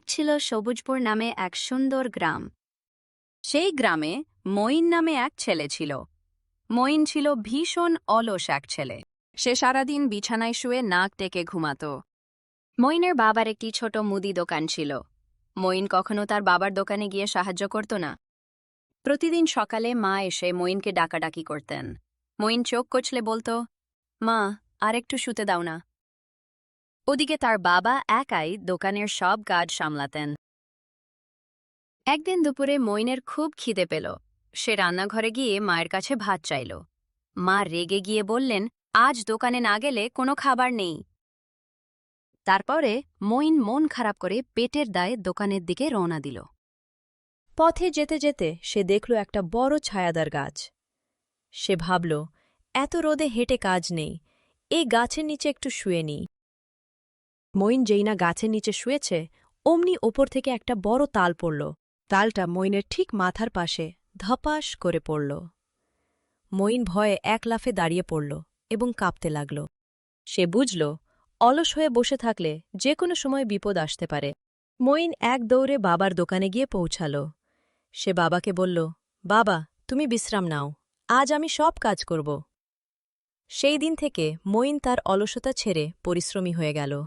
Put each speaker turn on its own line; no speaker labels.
ছিল সবুজপুর নামে এক সুন্দর গ্রাম। সেই গ্রামে মঈন নামে এক ছেলে ছিল। মঈন ছিল ভীষণ অলস এক ছেলে। সে সারাদিন বিছানায় শুয়ে নাক টেকে ঘুমাত। মঈনের বাবার একটি ছোট মুদি দোকান ছিল। মঈন কখনো তার বাবার দোকানে গিয়ে সাহায্য করত না। প্রতিদিন সকালে মা এসে মঈনকে ডাকাডাকি করতেন। মঈন চোখ কচলে বলত, মা, আর একটু শুতে দাও না। ওদিকে তার বাবা একাই দোকানের সব কাজ সামলাতেন। একদিন দুপুরে মঈনের খুব খিদে পেল। সে রান্নাঘরে গিয়ে মায়ের কাছে ভাত চাইল। মা রেগে গিয়ে বললেন, আজ দোকানে না গেলে কোনো খাবার নেই। তারপরে মঈন মন খারাপ করে পেটের দায়ে দোকানের দিকে রওনা দিল।
পথে যেতে যেতে সে দেখল একটা বড় ছায়াদার গাছ। সে ভাবল, এত রোদে হেঁটে কাজ নেই, এই গাছের নিচে একটু শুয়ে নিই। মঈন যেই না গাছের নিচে শুয়েছে, অমনি ওপর থেকে একটা বড় তাল পড়ল। তালটা মঈনের ঠিক মাথার পাশে ধপাস করে পড়ল। মঈন ভয়ে এক লাফে দাঁড়িয়ে পড়ল এবং কাঁপতে লাগল। সে বুঝল, অলস হয়ে বসে থাকলে যে কোনো সময় বিপদ আসতে পারে। মঈন এক দৌড়ে বাবার দোকানে গিয়ে পৌঁছাল। সে বাবাকে বলল, বাবা, তুমি বিশ্রাম নাও, আজ আমি সব কাজ করব। সেই দিন থেকে মঈন তার অলসতা ছেড়ে পরিশ্রমী হয়ে গেল।